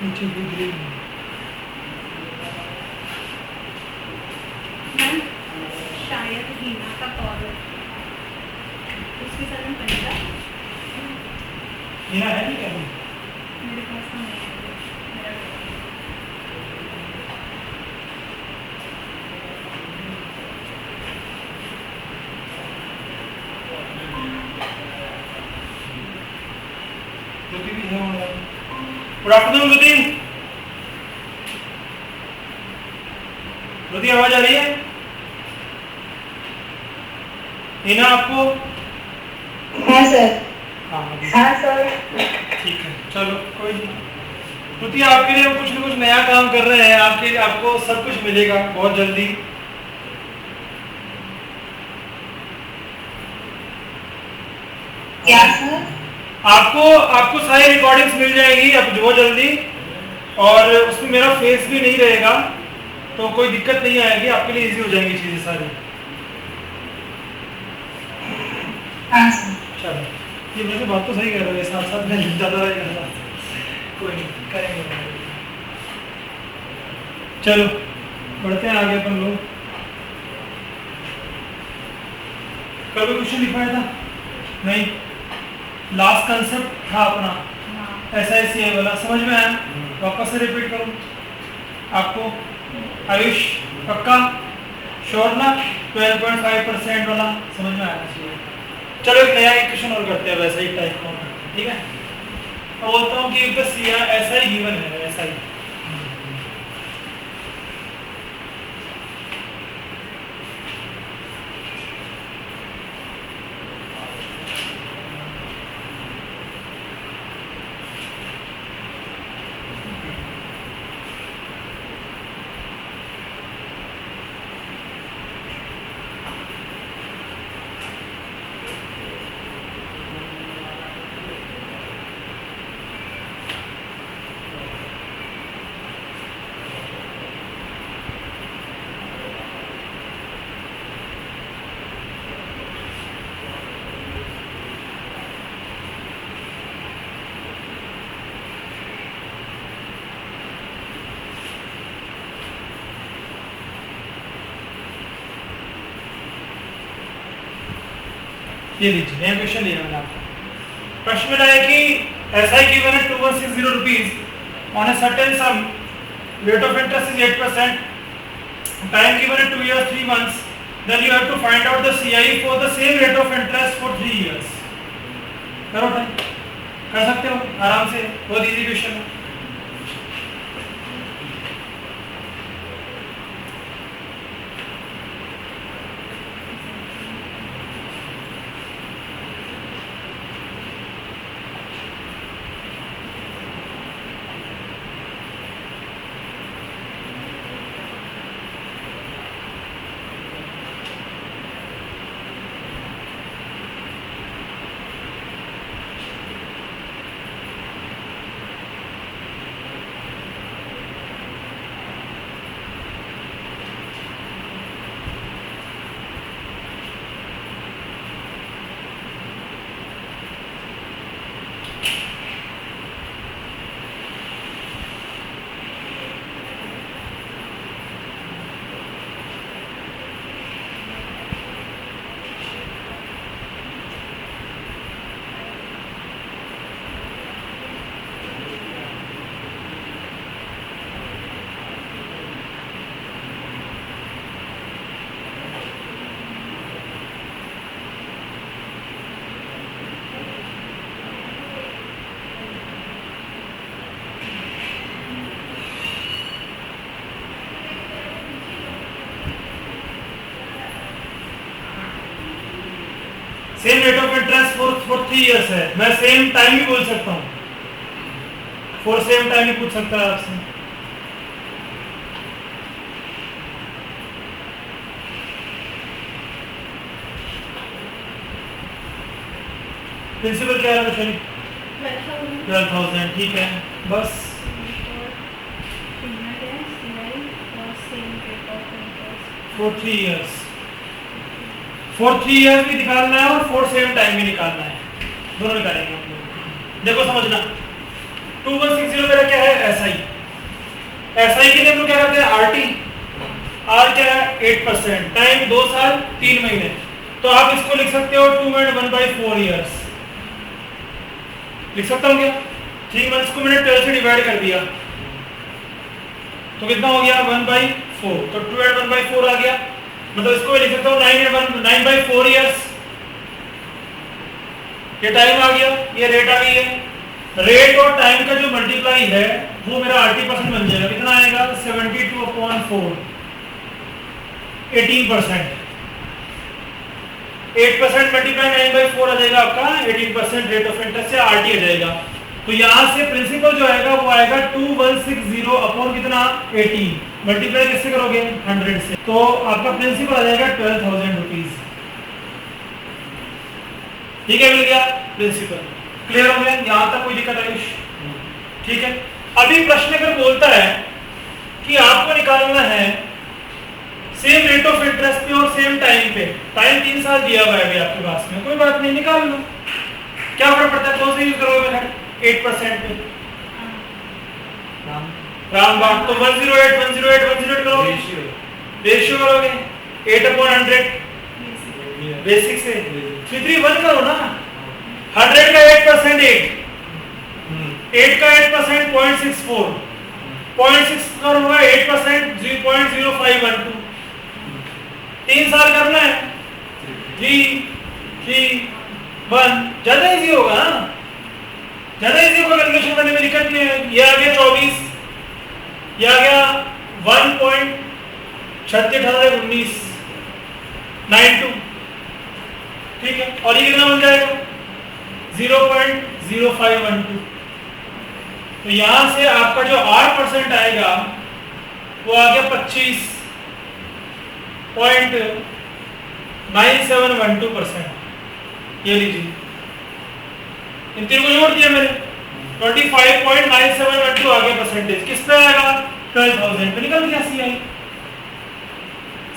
नीचे दूध ले शायद हीना का कॉल है, उसके साथ में पनीरा हीना है नहीं क्या मेरे पास तो नहीं है मेरा ज्योति भी है ऑनलाइन। गुड आफ्टरनून ज्योति। ज्योति आवाज आ रही है? हीना आपको? हाँ सर। हाँ सर। ठीक है, चलो कोई नहीं। ज्योति आपके लिए हम कुछ न कुछ नया काम कर रहे हैं, आपको सब कुछ मिलेगा बहुत जल्दी। क्या सर? आपको सारी रिकॉर्डिंग्स मिल जाएंगी अब बहुत जल्दी, और उसमें मेरा फेस भी नहीं रहेगा, तो कोई दिक्कत नहीं आएगी, आपके लिए इजी हो जाएंगी चीजें सारी। हाँ सर। चलो, ये वैसे बात तो सही कह रहे हो, साथ साथ में ज़्यादा करना, कोई नहीं करेंगे। चलो बढ़ते हैं आगे अपन लोग। कल भी क्वेश्चन लिखवाया था नहीं? लास्ट कंसेप्ट था अपना SICI वाला, समझ में आया? वापस से रिपीट करो आपको। आयुष पक्का श्योर ना? 12.5% वाला समझ में आया चाहिए। चलो एक नया क्वेश्चन और करते हैं वैसा ही टाइप का, ठीक है? मैं बोलता हूँ कि बस यहाँ ऐसा ही गिवन है, ऐसा ही। ये लीजिए नया क्वेश्चन लिया मैंने आपको। प्रश्न में है कि ऐसा ही गिवन है 2160 rupees on a certain some, rate of interest is 8%, time given है 2 years 3 months, then you have to find out the CI for the same rate of interest for 3 years। करो टाइम, कर सकते हो आराम से, बहुत easy question है। Same rate of interest for 3 years है, मैं सेम टाइम ही बोल सकता हूँ, फॉर सेम टाइम ही पूछ सकता है आपसे। प्रिंसिपल क्या है क्वेश्चन? 12,000, ठीक है बस। फॉर 3 years, फॉर 3 years भी निकालना है और फॉर सेम टाइम भी निकालना है, दोनों निकालेंगे हम लोग। देखो समझना, 2160 मेरा क्या है? SI, एसआई के लिए हम लोग क्या करते हैं आरटी, आर क्या है 8%, टाइम 2 साल 3 महीने, तो आप इसको लिख सकते हो 2 and 1/4 years, लिख सकता हूँ क्या? 3 मंथ्स को मैंने 12 से डिवाइड कर दिया तो कितना हो गया 1/4, तो 2 and 1/4 आ गया, मतलब इसको मैं लिख सकता हूँ 9/4 years, ये टाइम आ गया, ये रेट आ गई है, रेट और टाइम का जो मल्टीप्लाई है वो मेरा 80% बन जाएगा, कितना आएगा 72/4, 18%, 8% मल्टीप्लाई 9/4 आ जाएगा आपका 18% रेट ऑफ इंटरेस्ट से आरटी आ जाएगा, तो यहां से प्रिंसिपल जो आएगा वो आएगा 2160 अपॉन कितना 18, मल्टीप्लाई कैसे करोगे 100 से, तो आपका प्रिंसिपल आ जाएगा 12,000 रुपीज। ठीक है, मिल गया प्रिंसिपल, क्लियर हो गया, यहां तक कोई दिक्कत आयुष? ठीक है, अभी प्रश्न अगर बोलता है कि आपको निकालना है सेम रेट ऑफ इंटरेस्ट पे और सेम टाइम पे, टाइम 3 साल दिया हुआ है अभी आपके पास में, कोई बात नहीं निकाल लो, क्या फर्क पड़ता है कौन सा यूज करोगे बेटा 8% पे, रामबाग, तो 108 करोगे, रेशियो करोगे 8/100 बेसिक से 331 करो ना, 100 का 8% 8 का 8% 0.64, 0.6 करूंगा 8% 0.0512, 3 साल करना है 3 3 1, ज्यादा इजी होगा ना, ज्यादा इजी होगा कैलकुलेशन करने में, दिक्कत नहीं है। ये आ गया 24, ये आ गया 1.361992, ठीक है, और ये कितना बन जाएगा 0.0512, तो यहां से आपका जो 8% आएगा वो आ गया 25.9712%, ये लीजिए, इन तीनों को जोड़ दिया मैंने, 25.9712 आ गया परसेंटेज, किस पे आएगा 12,000 पे, निकल गया सीआई।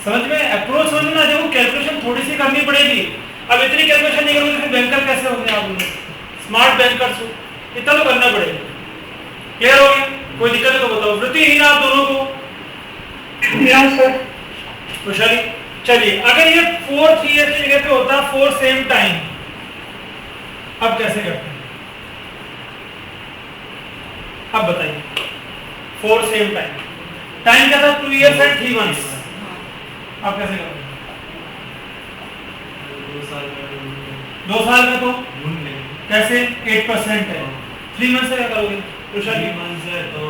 समझ में, अप्रोच समझ में आ जाए, कैलकुलेशन थोड़ी सी करनी पड़ेगी, अब इतनी कैलकुलेशन नहीं करोगे फिर बैंकर कैसे होंगे आप लोग, स्मार्ट बैंकर्स हो, इतना तो करना पड़ेगा, क्लियर हो गया, कोई दिक्कत है तो बताओ, वृत्तिहीन आप दोनों को खुशहाली। चलिए, अगर ये 4 3 years की जगह पे होता 4 सेम टाइम, अब कैसे करते हैं, अब बताइए 4 सेम टाइम, टाइम क्या था 2 years and 3 months, अब कैसे करते हैं 2 साल में तो कैसे 8% है, 3 मंथ से क्या करोगे 3 मंथ है तो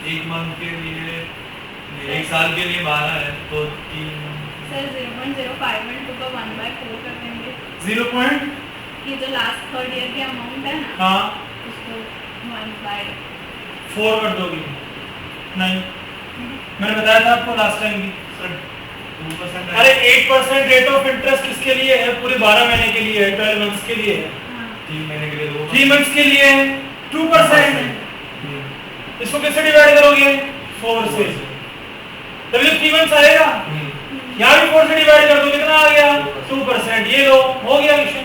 1 मंथ के लिए 1 साल के लिए 12 है तो 3 सर 0.0512 का 1/4 कर देंगे, 0 पॉइंट, ये जो लास्ट थर्ड ईयर की अमाउंट है ना हाँ उसको 1/4 कर दोगे, नहीं मैंने बताया था आपको लास्ट टाइम भी, सर 2% अरे 8% रेट ऑफ इंटरेस्ट किसके लिए है, पूरे 12 महीने के लिए है, 12 मंथ्स के लिए है, 3 महीने के लिए 3 मंथ्स के लिए है 2%, इसको कैसे डिवाइड करोगे 4 से, तभी 3 मंथ्स आएगा, यहाँ भी 4 से डिवाइड कर दो, कितना आ गया 2%, ये लो हो गया क्वेश्चन।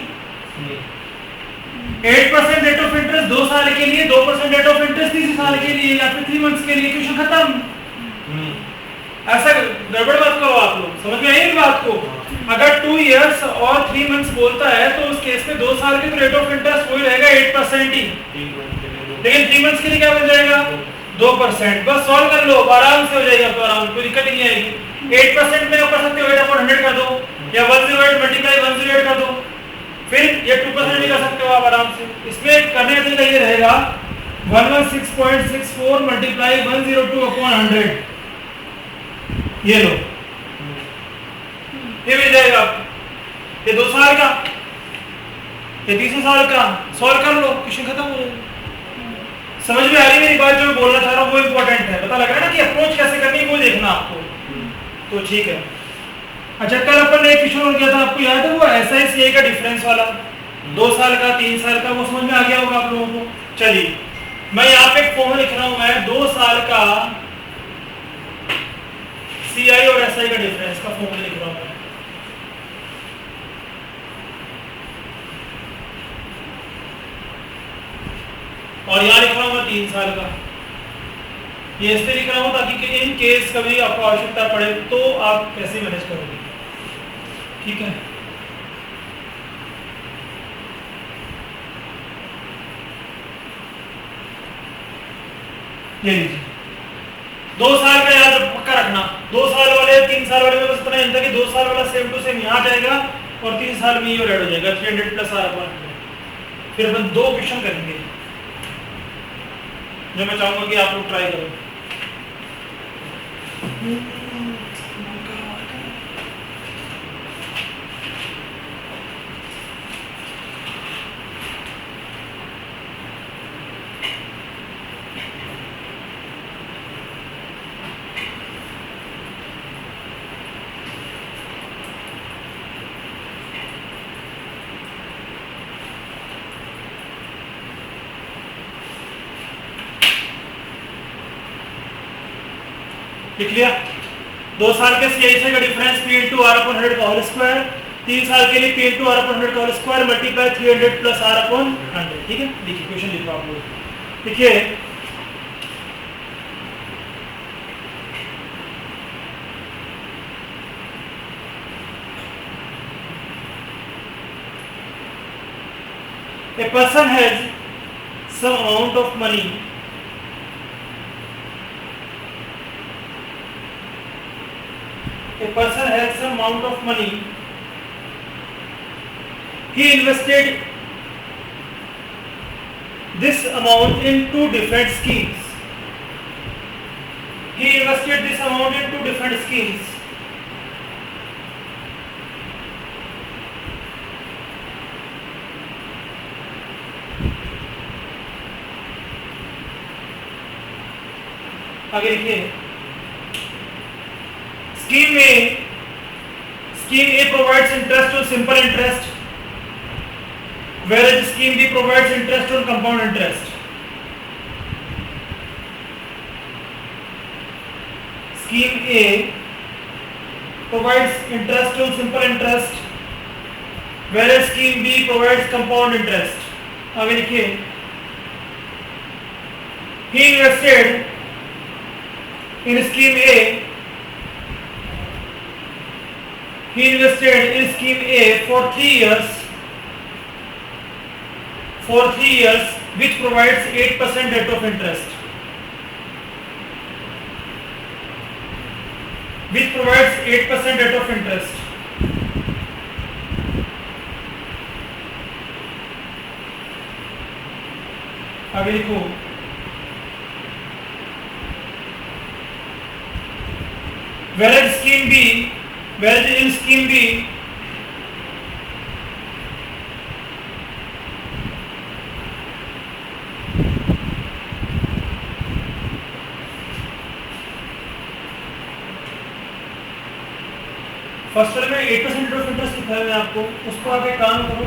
8% रेट ऑफ इंटरेस्ट 2 साल के लिए, 2% रेट ऑफ इंटरेस्ट 3 साल के लिए या फिर 3 मंथ्स के लिए, क्वेश्चन खत्म। ऐसा गड़बड़ मत करो आप लोग, समझ में आई बात को, अगर 2 years और 3 months बोलता है तो उस केस में 2 साल के तो रेट ऑफ इंटरेस्ट वही रहेगा 8% ही, लेकिन 3 months के लिए क्या बन जाएगा 2%, बस सॉल्व कर लो आराम से हो जाएगा, तो आराम कोई दिक्कत नहीं आएगी। 8% में कर सकते हो 8/100 कर दो या 108 मल्टीप्लाई 108 कर दो, फिर ये 2% भी कर सकते हो आप आराम से, इसमें करने का तरीका ये रहेगा 116.64 मल्टीप्लाई 102/100, ये लो ये मिल जाएगा आपको, ये 2 साल का, ये 3 साल का, सॉल्व कर लो क्वेश्चन खत्म हो जाएगा। समझ में आ रही मेरी बात, जो मैं बोलना चाह रहा हूँ वो इंपॉर्टेंट है, पता लग रहा है ना कि अप्रोच कैसे करनी है वो देखना आपको, तो ठीक है। अच्छा, कल अपन ने एक क्वेश्चन और किया था, आपको याद है वो SICI का डिफरेंस वाला, 2 साल का 3 साल का, वो समझ में आ गया होगा आप लोगों को। चलिए, मैं यहाँ पे एक फॉर्मूला लिख रहा हूँ, मैं 2 साल का CI और SI का डिफरेंस का फॉर्मूला लिख रहा हूँ, और यहाँ लिख रहा हूँ मैं 3 साल का, ये इसलिए लिख रहा हूँ ताकि कि इन केस कभी आपको आवश्यकता पड़े तो आप कैसे मैनेज करोगे, ठीक है। ये लीजिए 2 साल का याद पक्का रखना, 2 साल वाले 3 साल वाले में बस इतना ही था कि 2 साल वाला सेम टू सेम यहाँ जाएगा और 3 साल में ये ऐड हो जाएगा 300 प्लस R/100। फिर अपन 2 क्वेश्चन करेंगे जो मैं चाहूंगा कि आप लोग ट्राई करो। लिख लिया 2 साल के CI का डिफरेंस P इंटू R/100 का होल स्क्वायर, 3 साल के लिए P इंटू R/100 का whole square multiply 300 plus R/100, ठीक है। देखिए क्वेश्चन लिखो आप लोग, देखिए a person has some amount of money he invested this amount in 2 different schemes. आगे लिखिए Scheme A provides interest on simple interest, whereas Scheme B provides interest on compound interest. Scheme A provides interest on simple interest, whereas Scheme B provides compound interest. आगे लिखिए he invested in Scheme A for 3 years, which provides 8% rate of interest. आगे लिखो whereas in Scheme B first वाले में 8% rate of interest दिखाया है आपको, उसको आप एक काम करो,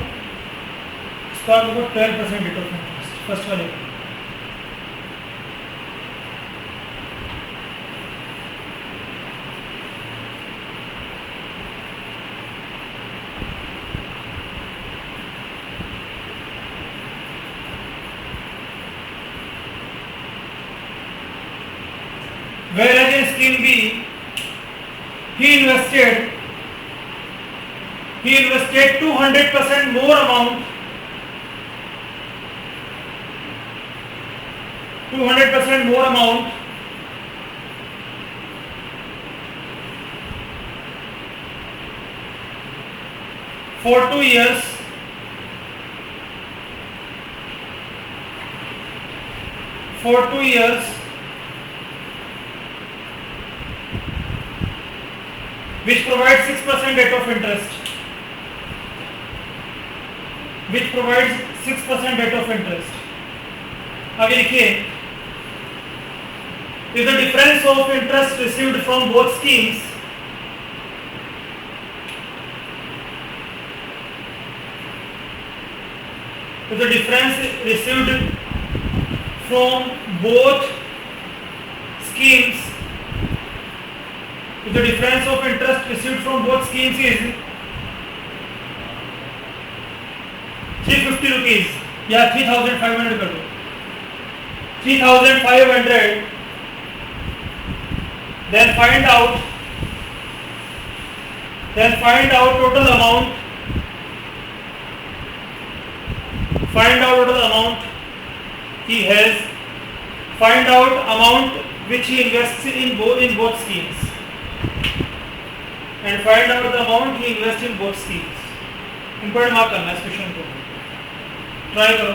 उसको आप देखो 12% रेट ऑफ इंटरेस्ट फर्स्ट वाले। Whereas in Scheme B, he invested 200% more amount, 200% more amount for 2 years, which provides 6% rate of interest. आगे लिखिए if the difference of interest received from both schemes if the difference received from both schemes if the difference of interest received from both schemes is 350 rupees या 3500 कर दो 3500 then find out total amount, he has, find out amount which he invests in both schemes, and find out the amount he invests in both schemes. Important mark करना है इस question को, try करो।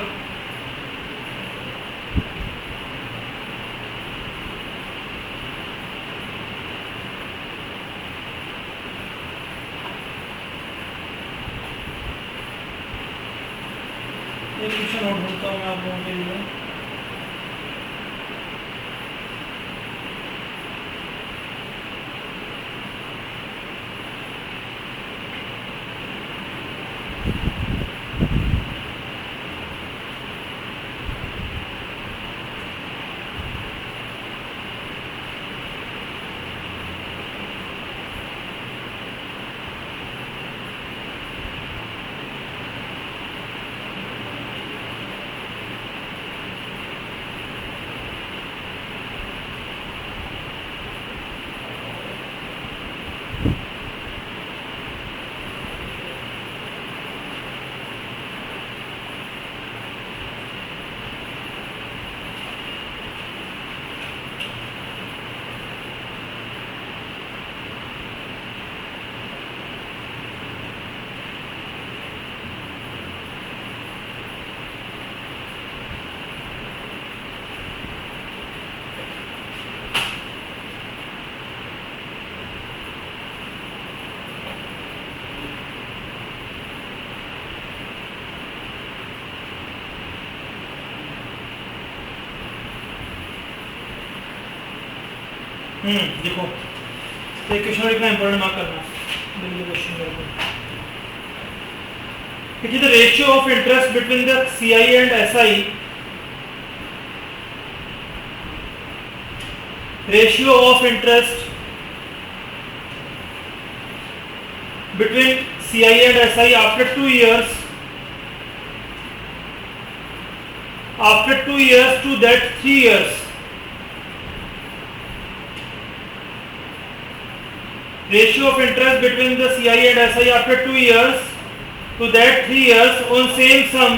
एक question note करता हूँ मैं आप लोगों के लिए। देखो एक क्वेश्चन इतना इंपॉर्टेंट मार्क करना it is the ratio of interest between the CI and SI, ratio of interest between CI and SI after 2 years, to that 3 years, ratio of interest between the CI and SI after 2 years to that 3 years on same sum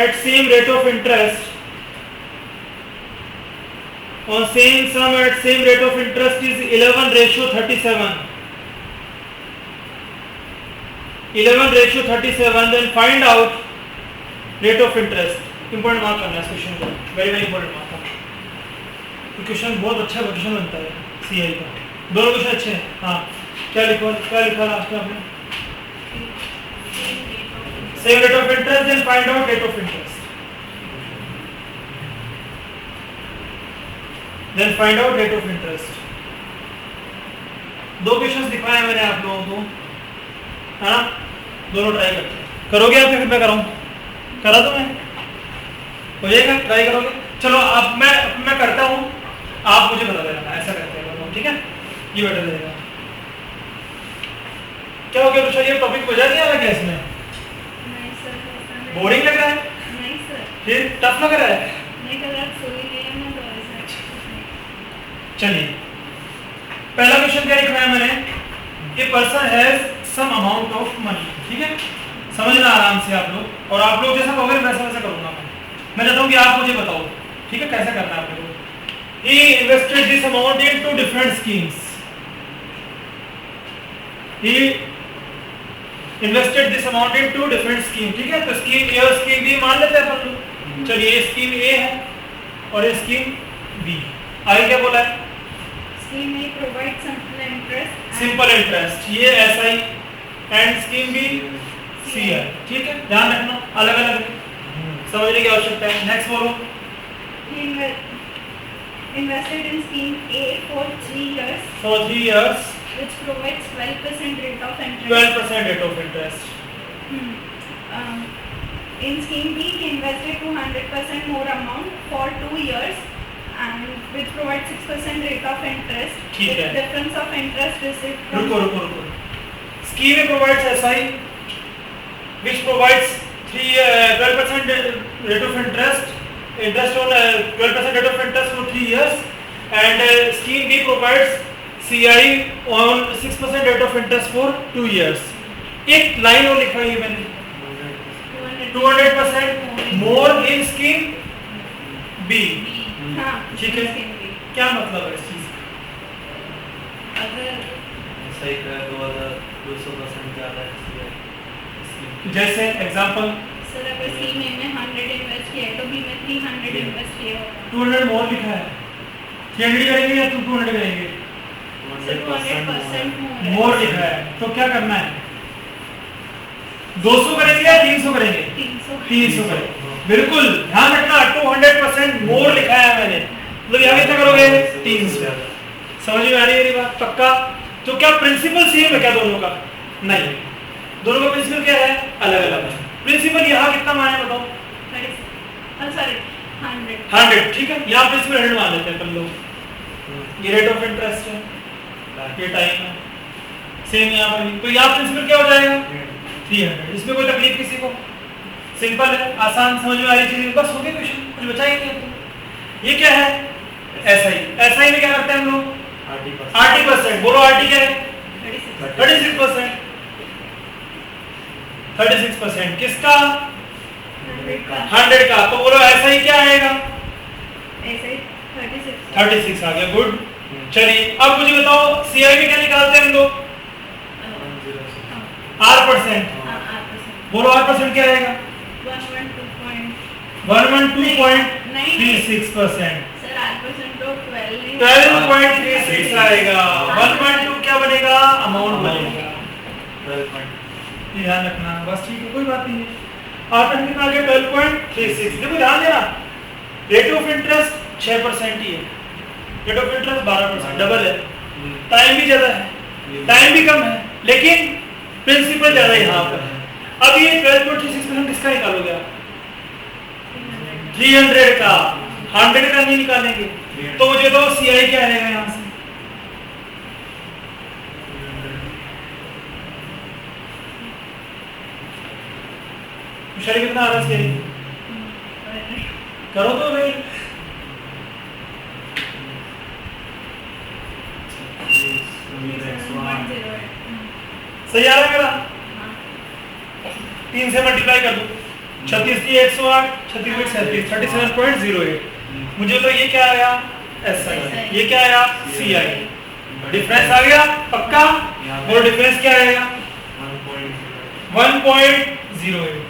at same rate of interest, is 11:37. 11:37. Then find out rate of interest. Important mark करना है इस question को, very very important mark करना। Question बहुत अच्छा question बनता है CI का, दोनों क्वेश्चन अच्छे हैं। हाँ क्या लिखा लास्ट में आपने? Same rate of interest, then find out rate of interest, दो क्वेश्चंस दिखाए मैंने आप लोगों को, है ना? दोनों ट्राई करते हैं। करोगे आप या फिर मैं कराऊं? करा दो, मैं हो जाएगा, ट्राई करोगे? चलो अब मैं करता हूं, आप मुझे बता देना, ऐसा करते हैं, ठीक है? ये बेटर रहेगा। क्या हो गया तुषार, ये टॉपिक मजा नहीं आ रहा क्या इसमें? नहीं सर, बोरिंग लग रहा है? नहीं सर, फिर टफ लग रहा है? नहीं कल रात सोई नहीं है मैं, तो ऐसा चलिए पहला क्वेश्चन क्या लिखा है मैंने? A person has some amount of money, ठीक है? समझना आराम से आप लोग, और आप लोग जैसा कहोगे वैसा करूंगा मैं चाहता हूं कि आप मुझे बताओ, ठीक है, कैसे करना है आप लोगों को। He invested this amount in 2 different schemes. ठीक है? तो स्कीम ए और स्कीम बी मान लेते हैं अपन लोग। चलिए ये स्कीम ए है और ये स्कीम बी। आगे क्या बोला है? Scheme A provide simple interest, ये SI, and scheme B CI, ठीक है? ध्यान रखना, अलग अलग समझने की आवश्यकता है। नेक्स्ट बोलो। invested in scheme A for 3 years, which provides 12% rate of interest. In scheme B, he invested 200% more amount for 2 years, and which provides 6% rate of interest. ठीक है। Difference of interest received from रुको। Scheme A provides SI, which provides 12% rate of interest, interest on 12% rate of interest for 3 years, and scheme B provides CI on 6% rate of interest for 2 years. एक line और लिखा है मैंने 200% मोर इन scheme B. ठीक है, क्या मतलब है इस चीज का? अगर सही कहा तो 200% ज़्यादा है इसकी। जैसे एग्जांपल सर अगर सी में 100 इन्वेस्ट किया है तो बी में 300 इन्वेस्ट किया होगा। 200 मोर लिखा है, 300 करेंगे या 200 करेंगे? 200% मोर लिखा है, तो क्या करना है? 200 करेंगे या 300 करेंगे? 300 करेंगे। बिल्कुल ध्यान रखना, 200% मोर लिखा है मैंने, मतलब यहाँ कितना करोगे? 300। समझ में आ रही है मेरी बात? पक्का? तो क्या प्रिंसिपल सेम है क्या दोनों का? नहीं, दोनों का प्रिंसिपल क्या है? अलग अलग है। प्रिंसिपल यहाँ कितना माने बताओ? 100। ठीक है, यहाँ प्रिंसिपल 100 मान लेते हैं अपन लोग। ये रेट ऑफ इंटरेस्ट है, ये टाइम है, सेम यहाँ पर भी। तो यहाँ प्रिंसिपल क्या हो जाएगा? 300। इसमें कोई तकलीफ किसी को? सिंपल है, आसान, समझ में आ रही चीज, बस हो गई क्वेश्चन, कुछ बचा ही नहीं है। ये क्या है? एसआई। एसआई में क्या करते हैं हम लोग? RT%। बोलो RT क्या है? 36%। 36% किसका? 100 का। तो बोलो एसआई क्या आएगा? 36 आ गया। गुड। चलिए अब मुझे बताओ सीआई में क्या निकालते हैं हम लोग? R%। बोलो R% क्या आएगा? 112.36%। 12.36 आएगा। 1.2 क्या बनेगा? अमाउंट बनेगा। ध्यान रखना, बस ठीक है, कोई बात नहीं है। R% कितना आ गया? 12.36। देखो ध्यान देना, रेट ऑफ इंटरेस्ट 6% ही है, रेट ऑफ इंटरेस्ट 12%, डबल है। टाइम भी ज्यादा है, टाइम भी कम है, लेकिन प्रिंसिपल ज्यादा यहाँ पर है। अब ये 12.36% किसका निकालोगे आप? 300 का। 100 का नहीं निकालेंगे, तो मुझे तो सीआई क्या आएगा यहाँ से? शरीर कितना आ रहा है सीआई? करो तो भाई। सही आ रहा है मेरा? 3 से मल्टीप्लाई कर दो, 36 की 108, 36 37, 37.08। मुझे तो ये क्या आया? एसआई। ये क्या आया? सीआई। डिफरेंस आ गया पक्का? और डिफरेंस क्या आएगा? 1.08।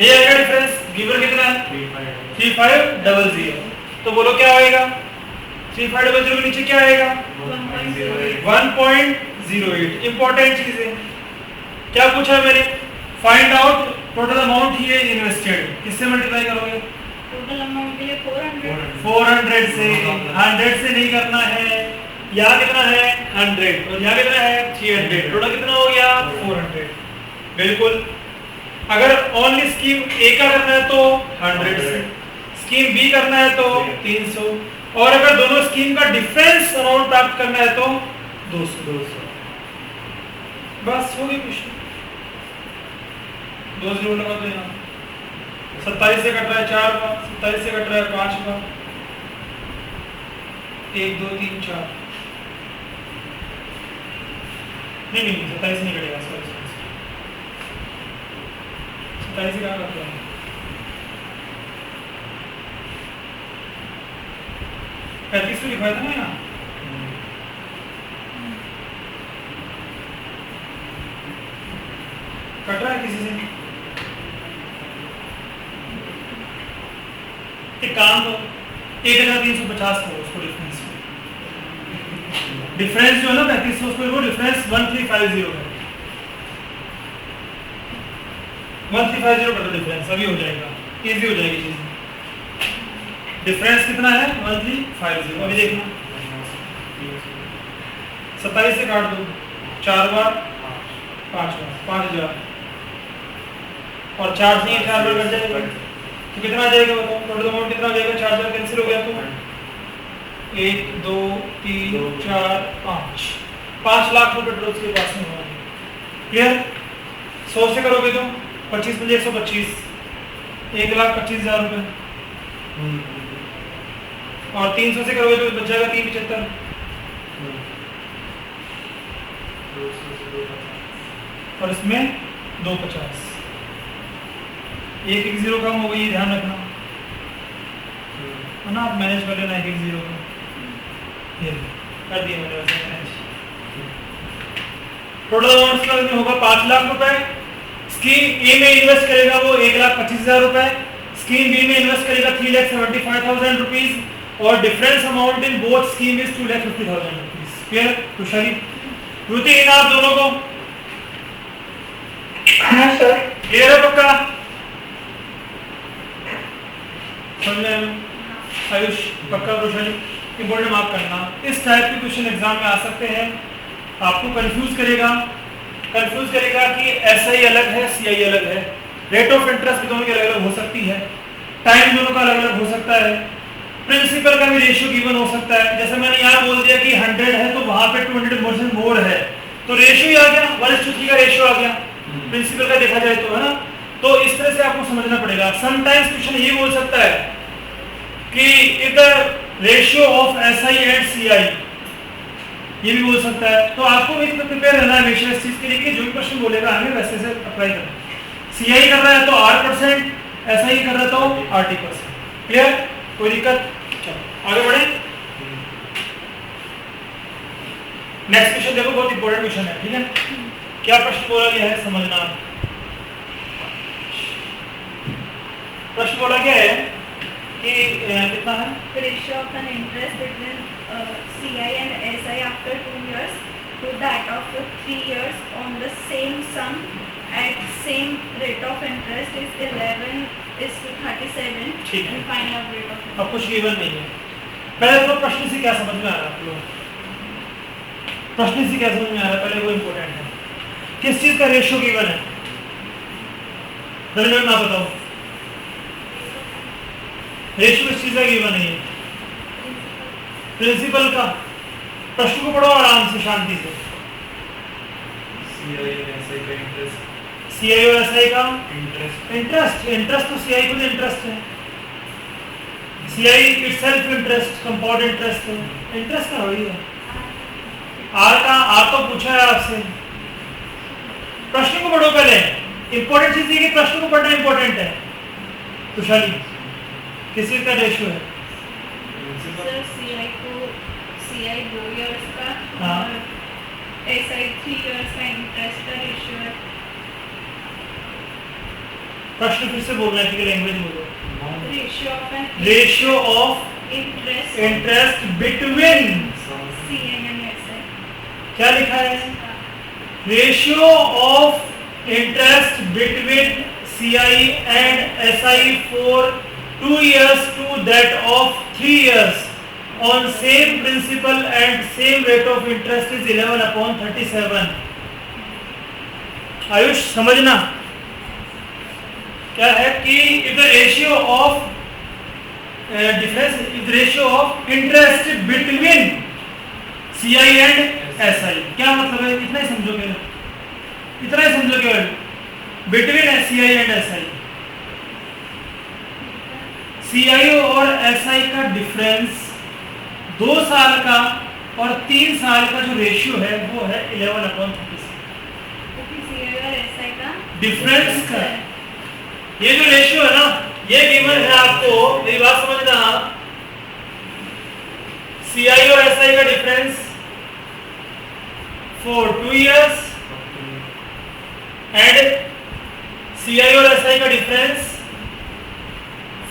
ये आएगा डिफरेंस। गिवन कितना है? 3500। तो बोलो क्या आएगा? 3500 के नीचे क्या आएगा? 1.08। इंपॉर्टेंट चीज है, क्या पूछा मैंने? फाइंड आउट टोटल अमाउंट ही इन्वेस्टेड। किससे मल्टीप्लाई करोगे? टोटल अमाउंट के लिए 400 से। 100 से नहीं करना है। यहाँ कितना है? 100 और यहाँ कितना है? 300। टोटल कितना हो गया? 400। बिल्कुल। अगर ओनली स्कीम ए का करना है तो 100 से, स्कीम बी करना है तो 300, और अगर दोनों स्कीम का डिफरेंस अमाउंट प्राप्त करना है तो 200। बस हो गई क्वेश्चन। 2 0 लगा दो यहाँ। 27 से कट रहा है 4 का, 27 से कट रहा है 5 का, 1 2 3 4। नहीं 27 नहीं कटेगा, सॉरी 27 से क्या करते हैं? 35 में लिखवाया था ना यहाँ। कट रहा है किसी से? एक काम करो, 1350 करो उसको डिफरेंस। डिफरेंस जो है ना 3500, उसको डिफरेंस 1350 है। 1350 कर दो डिफरेंस, अभी हो जाएगा, इजी हो जाएगी चीज। डिफरेंस कितना है? 1350। अभी देखना, 27 से काट दो, 4 बार 5 बार 5000, और 4 से 4 बार कट जाएगा तो कितना आ जाएगा बताओ? टोटल अमाउंट कितना आ जाएगा? 4000 कैंसिल हो गया तो 1 2 3 4 5 लाख रुपए टोटल उसके पास में होगा। क्लियर? 100 से करोगे तो 25 × 125, 1,25,000 रुपए। और 300 से करोगे तो बच जाएगा 375, 200 और इसमें 250, 110 कम हो गई, ये ध्यान रखना है ना। आप मैनेज कर लेना 110 को, ये कर दिया मैंने वैसे मैनेज। टोटल अमाउंट में होगा 5 लाख रुपए। स्कीम ए में इन्वेस्ट करेगा वो 1,25,000 रुपए, स्कीम बी में इन्वेस्ट करेगा 3,75,000 रुपीज, और difference amount in both scheme is 2,50,000 rupees. Clear Tushari? Ruchi आप दोनों को हाँ सर। क्लियर है पक्का? समझ में आया? आयुष पक्का? रोशनी इंपॉर्टेंट मार्क करना। इस टाइप के क्वेश्चन एग्जाम में आ सकते हैं, आपको कंफ्यूज करेगा कि एसआई अलग है, सीआई अलग है, रेट ऑफ इंटरेस्ट भी दोनों की अलग अलग हो सकती है, टाइम दोनों का अलग अलग हो सकता है, प्रिंसिपल का भी रेशियो गिवन हो सकता है। जैसे मैंने यहाँ बोल दिया कि 100 है तो वहां पे 200% मोर है, तो रेशियो ही आ गया, 1:3 का रेशियो आ गया प्रिंसिपल का, देखा जाए तो, है ना। तो इस तरह से आपको समझना पड़ेगा। समटाइम्स क्वेश्चन ये बोल सकता है कि इधर ratio of SI and CI, ये भी बोल सकता है। तो आपको भी प्रिपेयर रहना है हमेशा इस चीज के लिए कि जो भी क्वेश्चन बोलेगा हमें वैसे से अप्लाई करना है। सीआई कर रहा है तो R%, एसआई कर रहा है तो RT%। क्लियर? कोई दिक्कत? चलो आगे बढ़े। नेक्स्ट क्वेश्चन देखो, बहुत इंपॉर्टेंट क्वेश्चन है, ठीक है। क्या प्रश्न बोला गया है समझना। प्रश्न बोला गया है कि कितना है, ratio of an interest between CI and SI after 2 years to that of 3 years on the same sum at same rate of interest is 11:37 ठीक है। and find out rate of interest. अब कुछ गिवन नहीं है। पहले तो प्रश्न से क्या समझ में आ रहा है आप लोग? प्रश्न से क्या समझ में आ रहा है पहले वो इंपॉर्टेंट है। किस चीज का रेशियो गिवन है? जरा मैं बताऊं, रेशियो किस चीज का गिवन है? प्रिंसिपल का। प्रश्न को पढ़ो आराम से, शांति से। सीआई और एसआई का इंटरेस्ट, सीआई और एसआई का इंटरेस्ट इंटरेस्ट तो सीआई खुद इंटरेस्ट है, CI itself interest, compound interest है, इंटरेस्ट का वही है। आर तो पूछा है आपसे। प्रश्न को पढ़ो पहले, इंपॉर्टेंट चीज ये कि प्रश्न को पढ़ना इंपॉर्टेंट है। तुषारी किस चीज का रेशियो है? सर CI को CI 2 years का हाँ। और SI 3 years का इंटरेस्ट का रेशियो है। प्रश्न फिर से बोलना है, ठीक है, लैंग्वेज बोलो। Ratio of interest interest between, CI and SI। क्या लिखा है? Ratio of interest between CI and SI for 2 years to that of 3 years on same principal and same rate of interest is 11/37। Ayush समझना क्या है कि if the ratio of difference, if the ratio of interest between CI and SI, क्या मतलब है? इतना ही समझो केवल, इतना ही समझो केवल, between CI and SI। CI और SI का डिफरेंस 2 साल का और 3 साल का जो रेशियो है वो है 11/37। CI और SI का डिफरेंस का ये जो रेशियो है ना, ये गिवन है आपको, मेरी बात समझना। CI और SI का difference for 2 years and CI और SI का डिफरेंस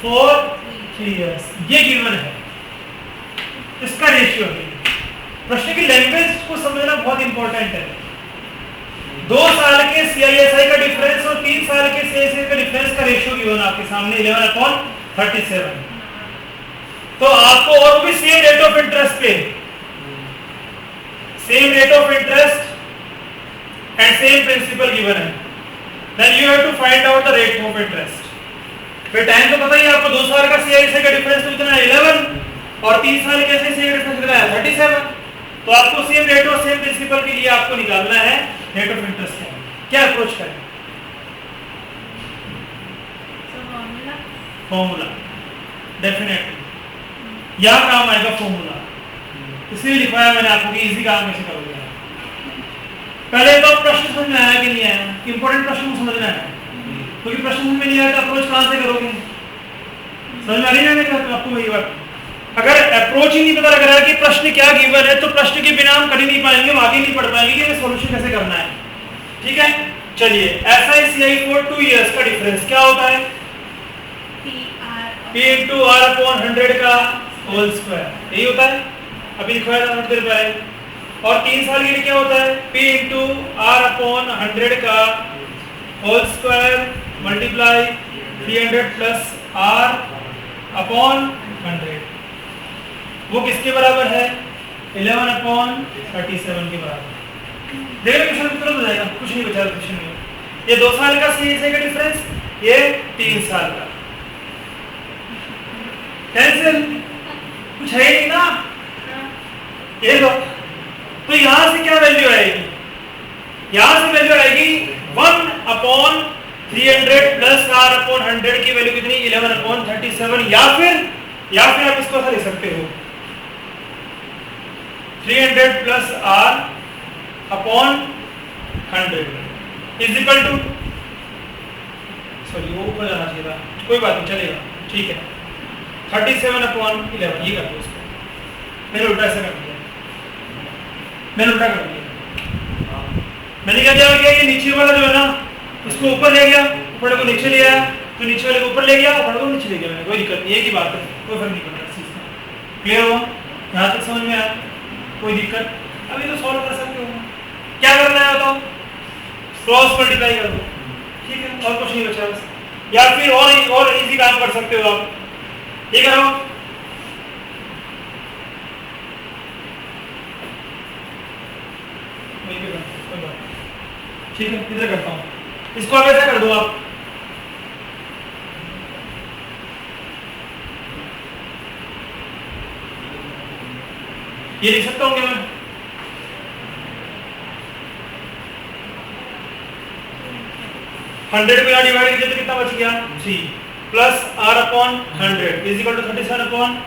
for 3 years, ये गिवन है, इसका रेशियो है। प्रश्न की लैंग्वेज को समझना बहुत इंपॉर्टेंट है। 2 साल के CI/SI का डिफरेंस और 3 साल के CI/SI का डिफरेंस का रेशियो गिवन आपके सामने 11/37। तो आपको और भी सेम रेट ऑफ इंटरेस्ट पे, same rate of interest and same principal given है, then you have to find out the rate of interest. फिर टाइम तो पता ही है आपको, 2 साल का CI/SI का डिफरेंस तो कितना है 11 और 3 साल के SI/SI का डिफरेंस कितना है 37। तो आपको सेम रेट और सेम प्रिंसिपल के लिए आपको निकालना है रेट ऑफ इंटरेस्ट है। क्या अप्रोच करें? फॉर्मूला फॉर्मूला डेफिनेटली यहाँ काम आएगा फॉर्मूला, इसलिए लिखवाया मैंने आपको कि इजी काम कैसे करोगे। पहले तो प्रश्न समझ में आया कि नहीं आया, इंपॉर्टेंट प्रश्न को समझना है, क्योंकि प्रश्न समझ में नहीं आया तो अप्रोच कहाँ से करोगे, समझ में आ रही है आपको वही बात। अगर अप्रोच ही नहीं पता लग रहा है कि प्रश्न क्या गिवन है तो प्रश्न के बिना हम कर ही नहीं पाएंगे, हम आगे नहीं पढ़ पाएंगे कि हमें सॉल्यूशन कैसे करना है। ठीक है, चलिए SI फॉर 2 इयर्स का डिफरेंस क्या होता है, P इंटू R अपॉन 100 का होल स्क्वायर, यही होता है, अभी लिखवाया था देर पहले। और 3 साल के लिए क्या होता है, P इंटू R अपॉन 100 का whole square multiply 300 plus R upon 100, वो किसके बराबर है, 11 अपॉन 37 के बराबर। देखो क्वेश्चन तुरंत हो जाएगा, कुछ नहीं बचा क्वेश्चन में। ये 2 साल का CSI का डिफरेंस, ये 3 साल का, कैंसिल, कुछ है ही नहीं ना, ये लो। तो यहां से क्या वैल्यू आएगी, यहां से वैल्यू आएगी 1 अपॉन 300 प्लस R अपॉन 100 की वैल्यू कितनी, 11 अपॉन 37, या फिर आप इसको ऐसा लिख सकते हो 300 plus R upon 100 is equal to, sorry वो ऊपर जाना चाहिए था, कोई बात नहीं चलेगा, ठीक है, 37 अपॉन 11, ये कर दो इसको, मैंने उल्टा ऐसा कर दिया, मैंने उल्टा कर दिया, मैंने क्या किया, ये नीचे वाला जो है ना इसको ऊपर ले गया, ऊपर को नीचे ले आया, तो नीचे वाले को ऊपर ले गया, ऊपर को नीचे ले गया, मैंने कोई दिक्कत नहीं, एक ही बात है, कोई फर्क नहीं पड़ता इस चीज का। क्लियर हुआ, यहाँ तक समझ में आया, कोई दिक्कत, अभी तो सॉल्व कर सकते हो, क्या करना है बताओ, क्रॉस मल्टीप्लाई कर दो, ठीक है, और कुछ नहीं बचा बस, या फिर और इजी काम कर सकते हो आप, ये करो, ठीक है, इधर करता हूँ, इसको अब ऐसा कर दो आप, ये लिख सकता हूँ क्या मैं, हंड्रेड में डिवाइड कीजिए तो कितना बच गया, 3 plus R upon 100 is equal to 37 upon,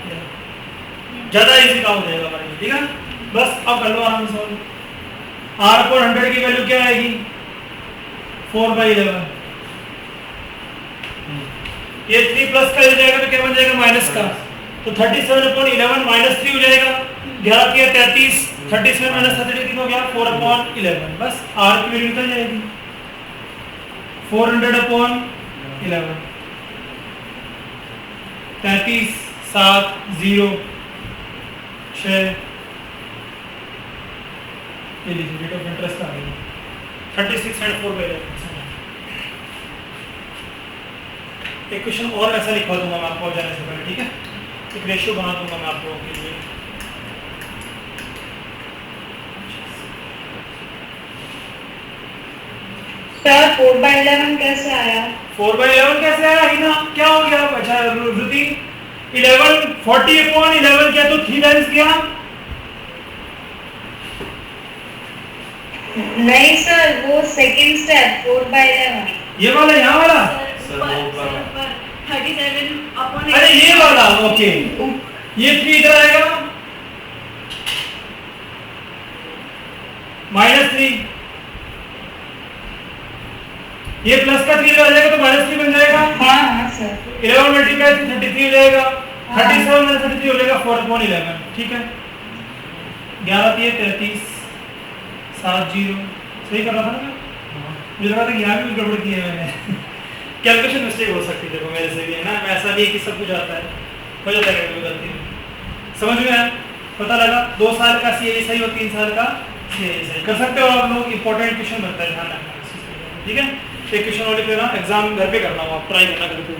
ज्यादा इजी काम हो जाएगा हमारे लिए, ठीक है। बस अब कर लो आराम से, R अपॉन 100 की वैल्यू क्या आएगी, 4/11, ये 3 प्लस का हो जाएगा तो क्या बन जाएगा, माइनस का, तो 37 अपॉन 11 माइनस 3 हो जाएगा, 11 के 33, 37 माइनस 33 कितना हो गया, 4 अपॉन 11, बस R की वैल्यू निकल जाएगी 400 अपॉन 11, 33 7 0 6, ये लीजिए रेट ऑफ इंटरेस्ट आ गई 36 एंड 4/11। एक क्वेश्चन और ऐसा लिखवा दूंगा मैं आपको जाने से पहले, ठीक है, एक रेशियो बना दूंगा मैं आप लोगों के लिए। सर 4/11 कैसे आया, 4/11 कैसे आया, हिना क्या हो गया, अच्छा रुति 11 40 अपॉन 11 क्या, तो 3 टाइम्स गया, नहीं सर वो सेकंड स्टेप 4/11, ये वाला, यहाँ वाला, पर 37 अपॉन, अरे ये वाला, ओके, ये 3 इधर आएगा, -3, ये प्लस का 3 आ जाएगा तो -3 बन जाएगा, हाँ सर, 11 मल्टीप्लाई 33 हो जाएगा, 37 में 33 हो जाएगा 4/11, ठीक है, 11 3 33 7 0, सही कर रहा था ना, मुझे लगा था कि यहाँ भी कुछ गड़बड़ की है मैंने कैलकुलेशन मिस्टेक हो सकती है, देखो मेरे से भी है ना, ऐसा नहीं है कि सब कुछ आता है, हो जाता है कभी गलती, समझ में आया, पता लगा, 2 साल का CSI और 3 साल का CSI कर सकते हो आप लोग, इंपॉर्टेंट क्वेश्चन बनता है, ध्यान रखना, ठीक है। एक क्वेश्चन और लिख लेना, एग्जाम घर पे करना हो आप, ट्राई करना करके।